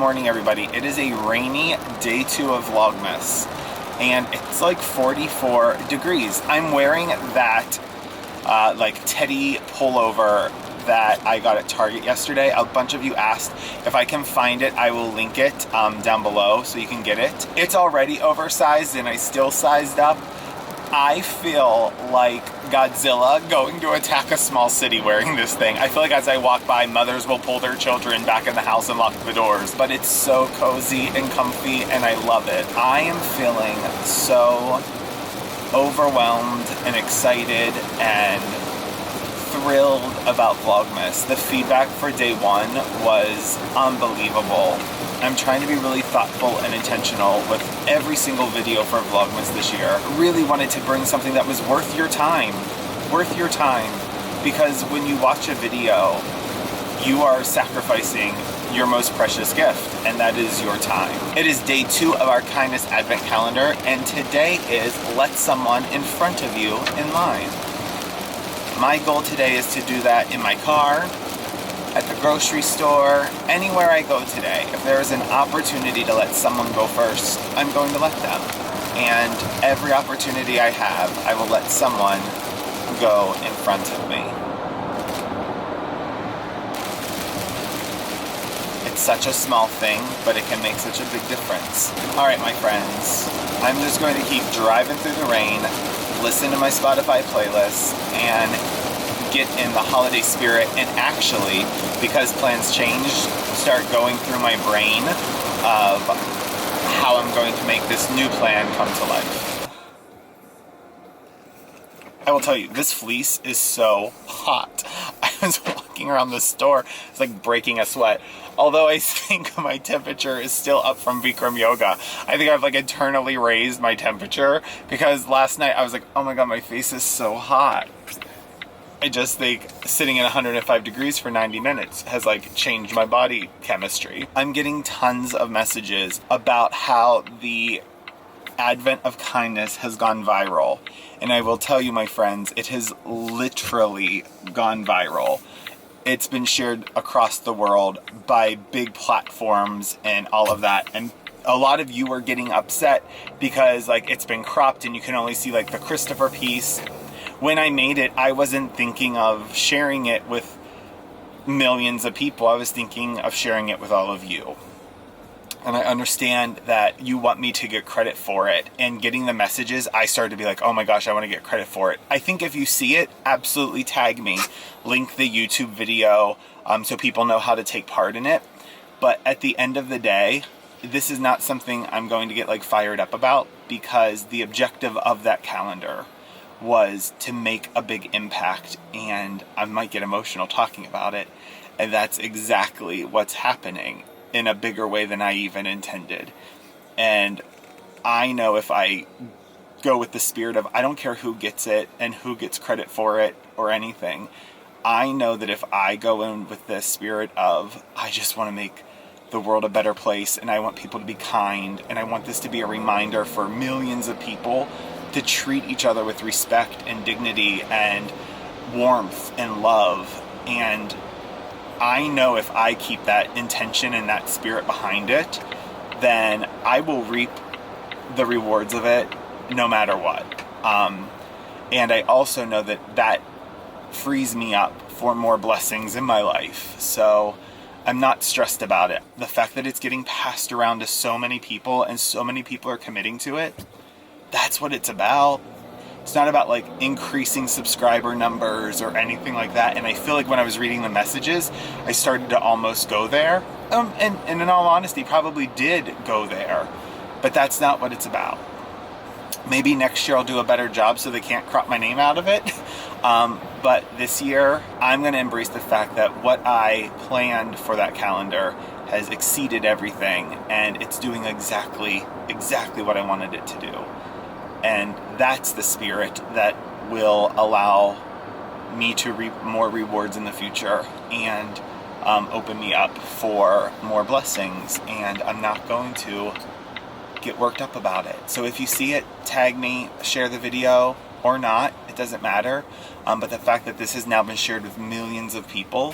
morning, everybody. It is a rainy day 2 of Vlogmas, and it's like 44 degrees. I'm wearing that like teddy pullover that I got at Target yesterday. A bunch of you asked if I can find it. I will link it down below so you can get it. It's already oversized and I still sized up. I feel like Godzilla going to attack a small city wearing this thing. I feel like as I walk by, mothers will pull their children back in the house and lock the doors. But it's so cozy and comfy and I love it. I am feeling so overwhelmed and excited and thrilled about Vlogmas. The feedback for day 1 was unbelievable. I'm trying to be really thoughtful and intentional with every single video for Vlogmas this year. Really wanted to bring something that was worth your time. Worth your time. Because when you watch a video, you are sacrificing your most precious gift, and that is your time. It is day 2 of our Kindness Advent Calendar, and today is let someone in front of you in line. My goal today is to do that in my car, at the grocery store, anywhere I go today. If there is an opportunity to let someone go first, I'm going to let them. And every opportunity I have, I will let someone go in front of me. It's such a small thing, but it can make such a big difference. All right, my friends, I'm just going to keep driving through the rain, listen to my Spotify playlist, and get in the holiday spirit, and actually, because plans change, start going through my brain of how I'm going to make this new plan come to life. I will tell you, this fleece is so hot. I was walking around the store, it's like breaking a sweat. Although I think my temperature is still up from Bikram yoga. I think I've like internally raised my temperature because last night I was like, oh my god, my face is so hot. I just think sitting at 105 degrees for 90 minutes has like changed my body chemistry. I'm getting tons of messages about how the Advent of Kindness has gone viral. And I will tell you, my friends, it has literally gone viral. It's been shared across the world by big platforms and all of that. And a lot of you are getting upset because like it's been cropped and you can only see like the Christopher piece. When I made it, I wasn't thinking of sharing it with millions of people. I was thinking of sharing it with all of you. And I understand that you want me to get credit for it. And getting the messages, I started to be like, oh my gosh, I want to get credit for it. I think if you see it, absolutely tag me. Link the YouTube video so people know how to take part in it. But at the end of the day, this is not something I'm going to get like fired up about, because the objective of that calendar was to make a big impact, and I might get emotional talking about it, and that's exactly what's happening in a bigger way than I even intended. And I know if I go with the spirit of I don't care who gets it and who gets credit for it or anything, I know that if I go in with the spirit of I just want to make the world a better place and I want people to be kind and I want this to be a reminder for millions of people to treat each other with respect and dignity and warmth and love. And I know if I keep that intention and that spirit behind it, then I will reap the rewards of it no matter what. And I also know that that frees me up for more blessings in my life. So I'm not stressed about it. The fact that it's getting passed around to so many people and so many people are committing to it, that's what it's about. It's not about like increasing subscriber numbers or anything like that. And I feel like when I was reading the messages, I started to almost go there. And in all honesty, probably did go there. But that's not what it's about. Maybe next year I'll do a better job so they can't crop my name out of it. But this year, I'm going to embrace the fact that what I planned for that calendar has exceeded everything. And it's doing exactly what I wanted it to do. And that's the spirit that will allow me to reap more rewards in the future and open me up for more blessings. And I'm not going to get worked up about it. So if you see it, tag me, share the video or not, it doesn't matter. But the fact that this has now been shared with millions of people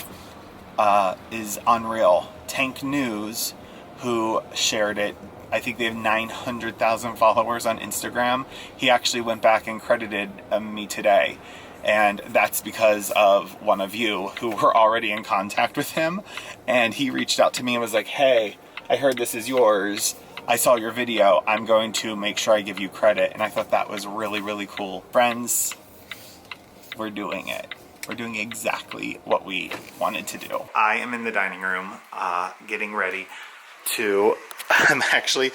is unreal. Tank News, who shared it. I think they have 900,000 followers on Instagram. He actually went back and credited me today. And that's because of one of you who were already in contact with him. And he reached out to me and was like, hey, I heard this is yours. I saw your video. I'm going to make sure I give you credit. And I thought that was really, really cool. Friends, we're doing it. We're doing exactly what we wanted to do. I am in the dining room getting ready to... I'm actually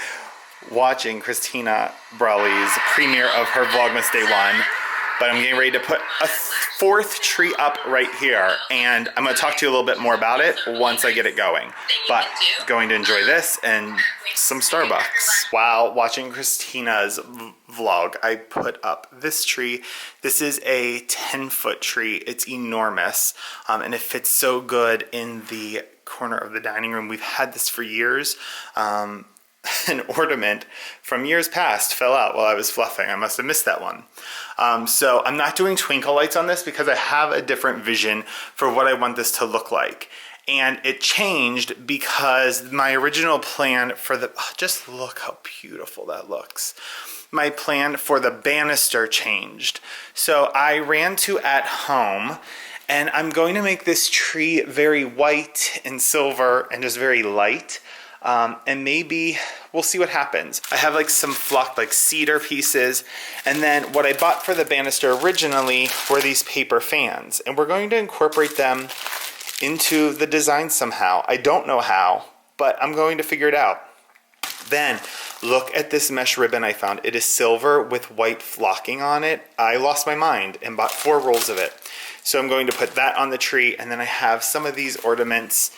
watching Christina Brawley's premiere of her Vlogmas Day 1. But I'm getting ready to put a 4th tree up right here, and I'm going to talk to you a little bit more about it once I get it going. But going to enjoy this and some Starbucks. While watching Christina's vlog, I put up this tree. This is a 10-foot tree. It's enormous, and it fits so good in the corner of the dining room. We've had this for years. An ornament from years past fell out while I was fluffing. I must have missed that one. So I'm not doing twinkle lights on this because I have a different vision for what I want this to look like. And it changed because my original plan for the... Oh, just look how beautiful that looks. My plan for the banister changed. So I ran to At Home, and I'm going to make this tree very white and silver and just very light. And maybe we'll see what happens. I have like some flocked like cedar pieces, and then what I bought for the banister originally were these paper fans, and we're going to incorporate them into the design somehow. I don't know how, but I'm going to figure it out. Then look at this mesh ribbon I found. It is silver with white flocking on it. I lost my mind and bought 4 rolls of it. So I'm going to put that on the tree, and then I have some of these ornaments.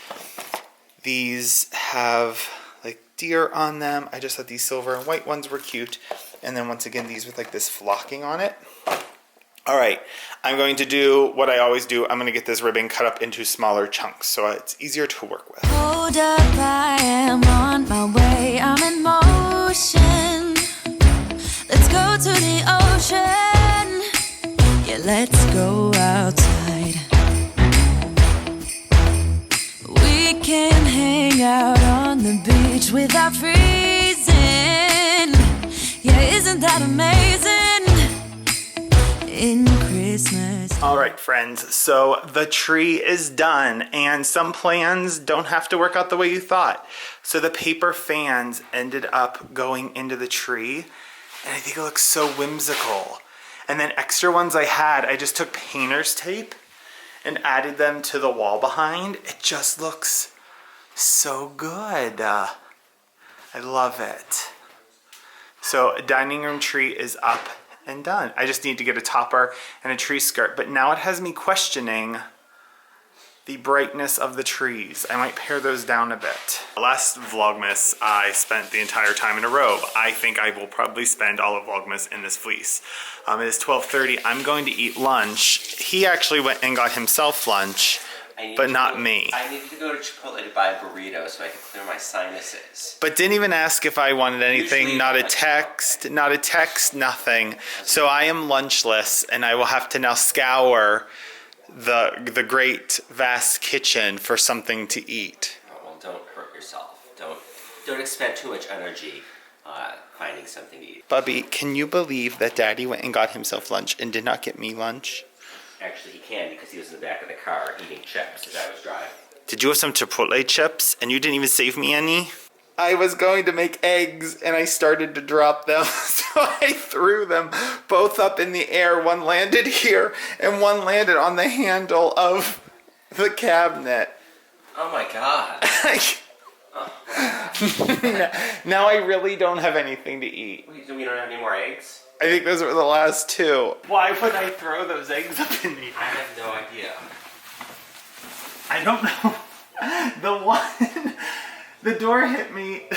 These have like deer on them. I just thought these silver and white ones were cute. And then once again, these with like this flocking on it. All right, I'm going to do what I always do. I'm going to get this ribbon cut up into smaller chunks so it's easier to work with. Hold up, I am on my way. I'm in motion. Let's go to the ocean. Yeah, let's go outside. We can hang out on the beach without freezing. Yeah, isn't that amazing? In Christmas. All right, friends, so the tree is done, and some plans don't have to work out the way you thought. So the paper fans ended up going into the tree, and I think it looks so whimsical. And then extra ones I had, I just took painter's tape and added them to the wall behind. It just looks so good. I love it. So a dining room tree is up and done. I just need to get a topper and a tree skirt, but now it has me questioning the brightness of the trees. I might pare those down a bit. Last Vlogmas, I spent the entire time in a robe. I think I will probably spend all of Vlogmas in this fleece. It is 12:30. I'm going to eat lunch. He actually went and got himself lunch, but not me. I needed to go to Chipotle to buy a burrito so I could clear my sinuses. But didn't even ask if I wanted anything. Usually not a text, nothing. So I am lunchless, and I will have to now scour the great vast kitchen for something to eat. Oh, well, don't hurt yourself. Don't expend too much energy finding something to eat. Bubby, can you believe that Daddy went and got himself lunch and did not get me lunch? Actually, he can because he was in the back of the car eating chips as I was driving. Did you have some Chipotle chips and you didn't even save me any? I was going to make eggs and I started to drop them, so I threw them both up in the air. One landed here and one landed on the handle of the cabinet. Oh my God. Now I really don't have anything to eat. Wait, so we don't have any more eggs? I think those were the last 2. Why would I throw those eggs up in the air? I have no idea. I don't know. The one... The door hit me,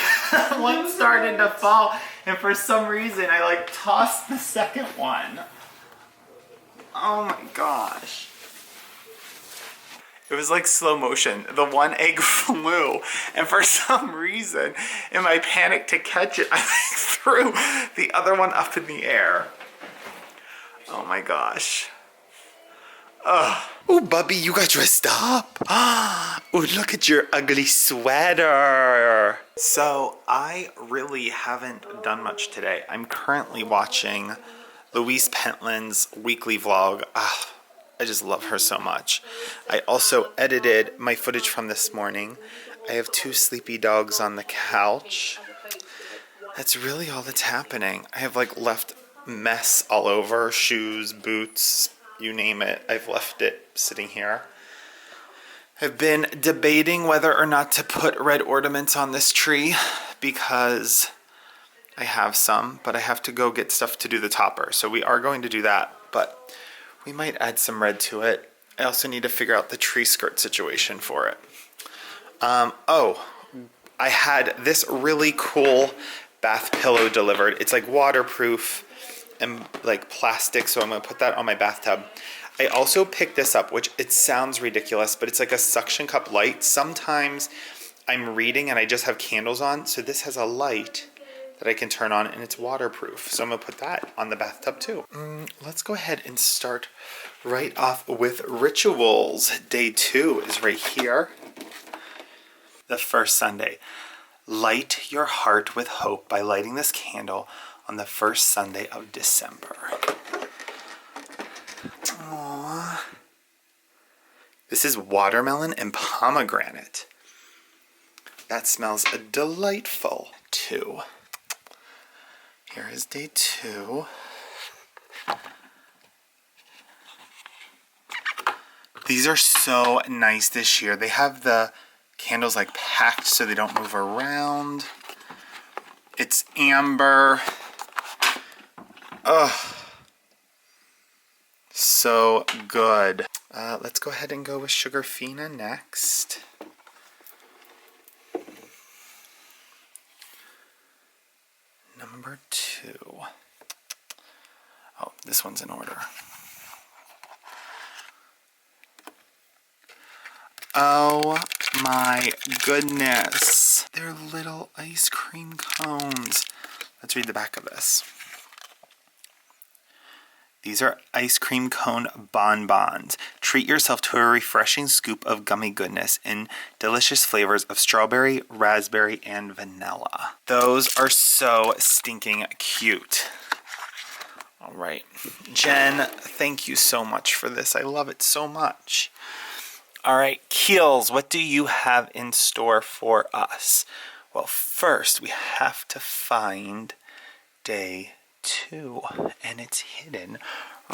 one started to fall, and for some reason I like tossed the second one. Oh my gosh. It was like slow motion. The one egg flew, and for some reason, in my panic to catch it, I threw the other one up in the air. Oh my gosh. Ugh. Oh, Bubby, you got dressed up. Ooh, look at your ugly sweater. So I really haven't done much today. I'm currently watching Louise Pentland's weekly vlog. I just love her so much. I also edited my footage from this morning. I have 2 sleepy dogs on the couch. That's really all that's happening. I have like left mess all over, shoes, boots, you name it. I've left it sitting here. I've been debating whether or not to put red ornaments on this tree because I have some, but I have to go get stuff to do the topper. So we are going to do that, but we might add some red to it. I also need to figure out the tree skirt situation for it. I had this really cool bath pillow delivered. It's like waterproof and like plastic, so I'm gonna put that on my bathtub. I also picked this up, which it sounds ridiculous, but it's like a suction cup light. Sometimes I'm reading and I just have candles on, so this has a light that I can turn on and it's waterproof. So I'm gonna put that on the bathtub too. Let's go ahead and start right off with rituals. Day 2 is right here. The first Sunday. Light your heart with hope by lighting this candle on the first Sunday of December. Aww. This is watermelon and pomegranate. That smells delightful too. Here is day 2. These are so nice this year. They have the candles like packed so they don't move around. It's amber. Ugh. So good. Let's go ahead and go with Sugarfina next. Number 2. Oh, this one's in order. Oh my goodness. They're little ice cream cones. Let's read the back of this. These are ice cream cone bonbons. Treat yourself to a refreshing scoop of gummy goodness in delicious flavors of strawberry, raspberry, and vanilla. Those are so stinking cute. All right. Jen, thank you so much for this. I love it so much. All right, Keels, what do you have in store for us? Well, first we have to find day 2, and it's hidden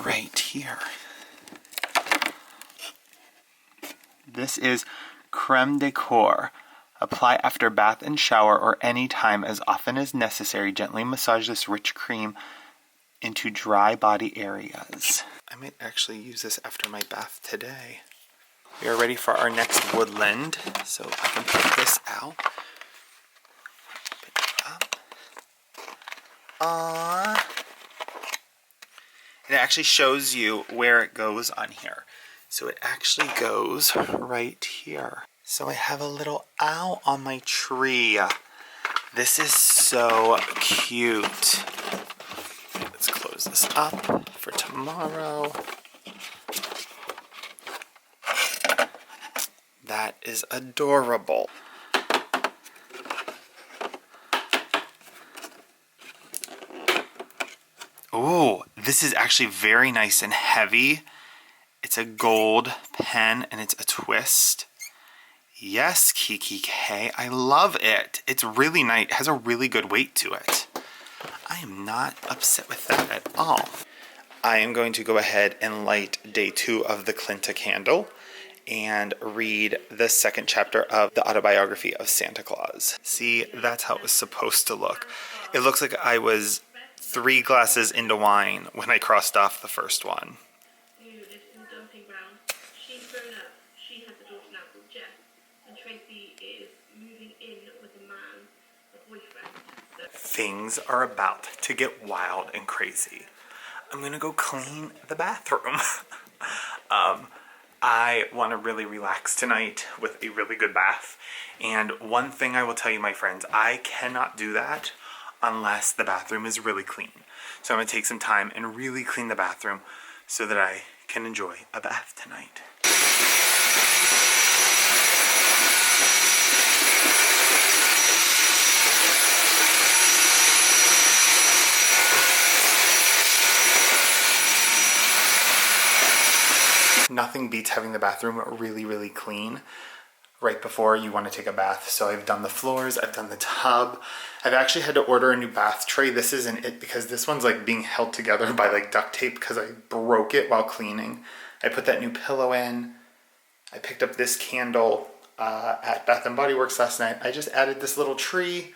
right here. This is creme decor. Apply after bath and shower or any time as often as necessary. Gently massage this rich cream into dry body areas. I might actually use this after my bath today. We are ready for our next woodland, so I can put this out. Pick it up. Aww. It actually shows you where it goes on here. So it actually goes right here. So I have a little owl on my tree. This is so cute. Let's close this up for tomorrow. That is adorable. Ooh, this is actually very nice and heavy. It's a gold pen and it's a twist. Yes, Kiki K, I love it. It's really nice. It has a really good weight to it. I am not upset with that at all. I am going to go ahead and light day 2 of the Clinta candle and read the second chapter of the autobiography of Santa Claus. See, that's how it was supposed to look. It looks like I was 3 glasses into wine when I crossed off the first one. Who lives in the dumping ground. She's grown up. She has a daughter now called Jess. And Tracy is moving in with a man, a boyfriend. Things are about to get wild and crazy. I'm gonna go clean the bathroom. I want to really relax tonight with a really good bath. And one thing I will tell you, my friends, I cannot do that unless the bathroom is really clean. So I'm going to take some time and really clean the bathroom so that I can enjoy a bath tonight. nothing beats having the bathroom really, really clean right before you want to take a bath. So I've done the floors, I've done the tub. I've actually had to order a new bath tray. This isn't it because this one's like being held together by like duct tape because I broke it while cleaning. I put that new pillow in. I picked up this candle at Bath & Body Works last night. I just added this little tree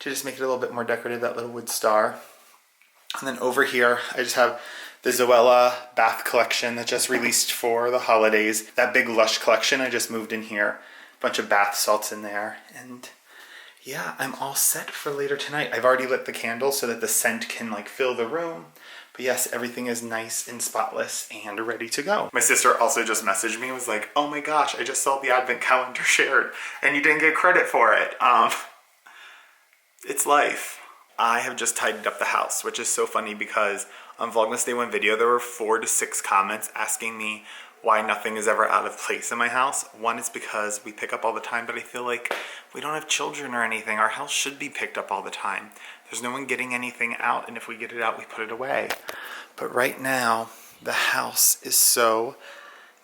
to just make it a little bit more decorative, that little wood star. And then over here, I just have the Zoella bath collection that just released for the holidays. That big Lush collection I just moved in here. A bunch of bath salts in there. And yeah, I'm all set for later tonight. I've already lit the candle so that the scent can like fill the room. But yes, everything is nice and spotless and ready to go. My sister also just messaged me and was like, oh my gosh, I just saw the advent calendar shared and you didn't get credit for it. It's life. I have just tidied up the house, which is so funny because on Vlogmas Day 1 video, there were 4 to 6 comments asking me why nothing is ever out of place in my house. One is because we pick up all the time, but I feel like we don't have children or anything. Our house should be picked up all the time. There's no one getting anything out, and if we get it out, we put it away. But right now, the house is so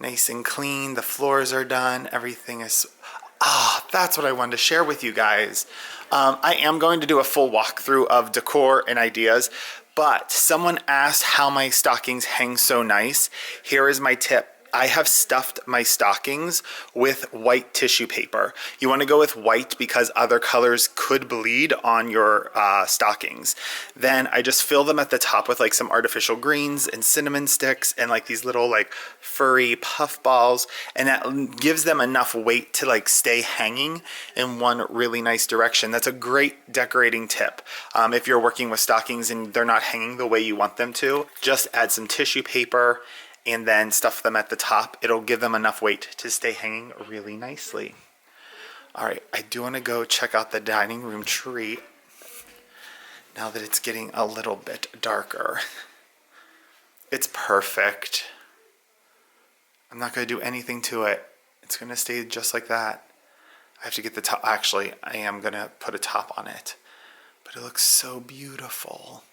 nice and clean. The floors are done. Everything is... that's what I wanted to share with you guys. I am going to do a full walkthrough of decor and ideas, but someone asked how my stockings hang so nice. Here is my tip. I have stuffed my stockings with white tissue paper. You want to go with white because other colors could bleed on your stockings. Then I just fill them at the top with like some artificial greens and cinnamon sticks and like these little like furry puff balls, and that gives them enough weight to like stay hanging in one really nice direction. That's a great decorating tip. If you're working with stockings and they're not hanging the way you want them to, just add some tissue paper and then stuff them at the top. It'll give them enough weight to stay hanging really nicely. All right, I do want to go check out the dining room tree now that it's getting a little bit darker. It's perfect. I'm not going to do anything to it. It's going to stay just like that. I have to get the top. Actually, I am going to put a top on it, but it looks so beautiful.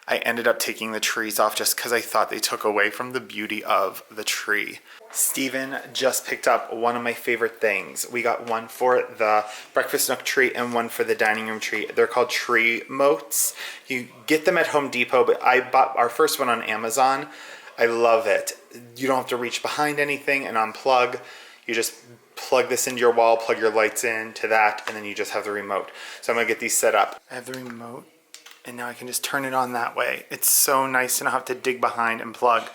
I ended up taking the trees off just because I thought they took away from the beauty of the tree. Steven just picked up one of my favorite things. We got one for the breakfast nook tree and one for the dining room tree. They're called tree moats. You get them at Home Depot, but I bought our first one on Amazon. I love it. You don't have to reach behind anything and unplug. You just plug this into your wall, plug your lights in to that, and then you just have the remote. So I'm gonna get these set up. I have the remote. And now I can just turn it on that way. It's so nice to not have to dig behind and plug.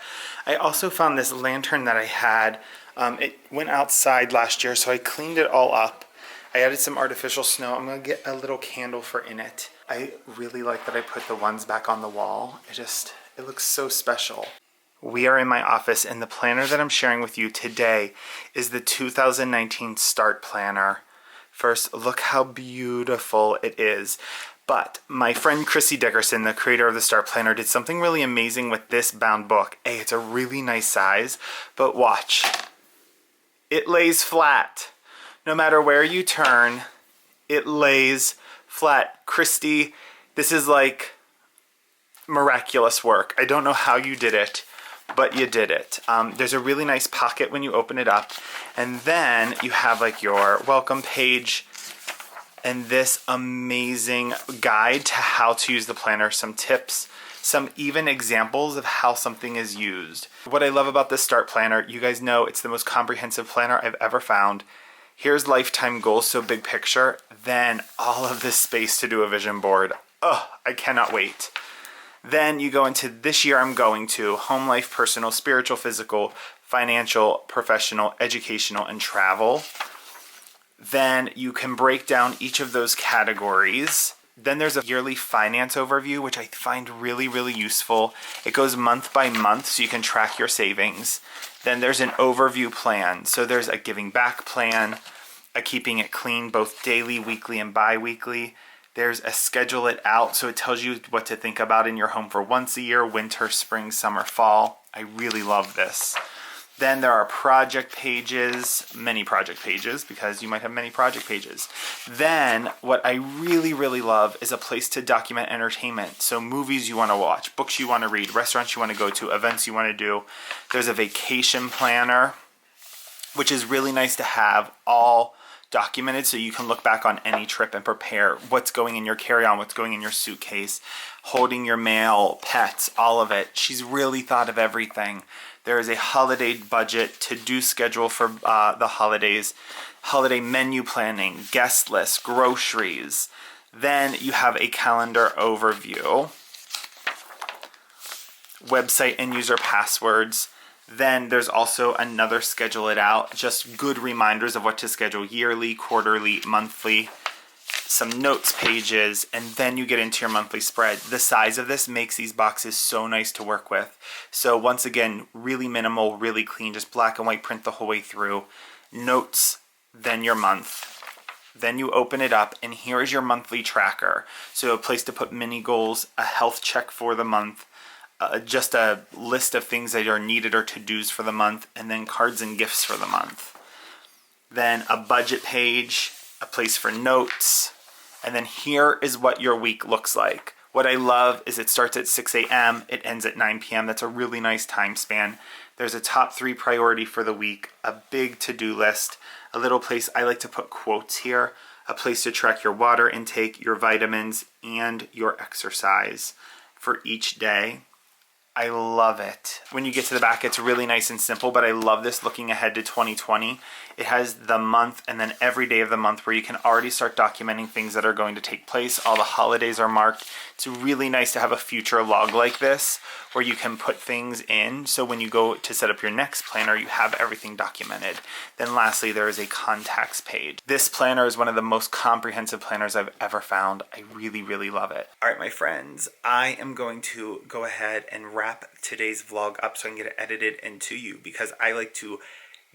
I also found this lantern that I had. It went outside last year, so I cleaned it all up. I added some artificial snow. I'm gonna get a little candle for in it. I really like that I put the ones back on the wall. It looks so special. We are in my office, and the planner that I'm sharing with you today is the 2019 Start Planner. First, look how beautiful it is. But my friend Chrissy Dickerson, the creator of the Start Planner, did something really amazing with this bound book. It's a really nice size, but watch. It lays flat. No matter where you turn, it lays flat. Christy, this is like miraculous work. I don't know how you did it, but you did it. There's a really nice pocket when you open it up, and then you have like your welcome page and this amazing guide to how to use the planner, some tips, some even examples of how something is used. What I love about this Start Planner, you guys know it's the most comprehensive planner I've ever found. Here's lifetime goals, so big picture, then all of this space to do a vision board. I cannot wait. Then you go into this year I'm going to home life, personal, spiritual, physical, financial, professional, educational, and travel. Then you can break down each of those categories. Then there's a yearly finance overview, which I find really, really useful. It goes month by month, so you can track your savings. Then there's an overview plan. So there's a giving back plan, a keeping it clean, both daily, weekly, and bi-weekly. There's a schedule it out, so it tells you what to think about in your home for once a year, winter, spring, summer, fall. I really love this. Then there are project pages, many project pages, because you might have many project pages. Then what I really, really love is a place to document entertainment. So movies you want to watch, books you want to read, restaurants you want to go to, events you want to do. There's a vacation planner, which is really nice to have all documented so you can look back on any trip and prepare what's going in your carry-on, what's going in your suitcase, holding your mail, pets, all of it. She's really thought of everything. There is a holiday budget, to-do schedule for the holidays, holiday menu planning, guest list, groceries. Then you have a calendar overview, website and user passwords. Then there's also another schedule it out, just good reminders of what to schedule yearly, quarterly, monthly, some notes pages, and then you get into your monthly spread. The size of this makes these boxes so nice to work with. So once again, really minimal, really clean, just black and white print the whole way through. Notes, then your month. Then you open it up, and here is your monthly tracker. So a place to put mini goals, a health check for the month, just a list of things that are needed or to-dos for the month, and then cards and gifts for the month. Then a budget page, a place for notes, and then here is what your week looks like. What I love is it starts at 6 a.m., it ends at 9 p.m. That's a really nice time span. There's a top 3 priority for the week, a big to-do list, a little place I like to put quotes here, a place to track your water intake, your vitamins, and your exercise for each day. I love it. When you get to the back, it's really nice and simple, but I love this looking ahead to 2020. It has the month and then every day of the month where you can already start documenting things that are going to take place. All the holidays are marked. It's really nice to have a future log like this where you can put things in. So when you go to set up your next planner, you have everything documented. Then lastly, there is a contacts page. This planner is one of the most comprehensive planners I've ever found. I really, really love it. All right, my friends, I am going to go ahead and wrap today's vlog up so I can get it edited into you, because I like to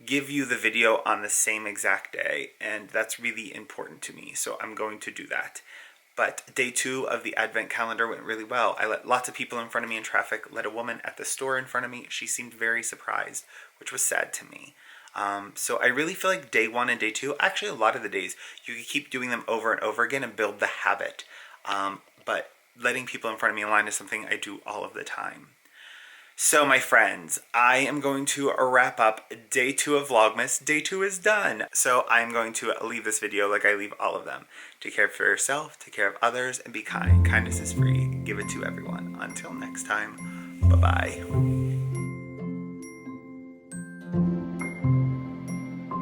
give you the video on the same exact day, and that's really important to me, so I'm going to do that. But day 2 of the advent calendar went really well. I let lots of people in front of me in traffic, let a woman at the store in front of me. She seemed very surprised, which was sad to me. So I really feel like day 1 and day 2, actually a lot of the days, you can keep doing them over and over again and build the habit. But letting people in front of me in line is something I do all of the time. So my friends, I am going to wrap up day 2 of Vlogmas. Day 2 is done. So I'm going to leave this video like I leave all of them. Take care for yourself, take care of others, and be kind. Kindness is free. Give it to everyone. Until next time, bye-bye.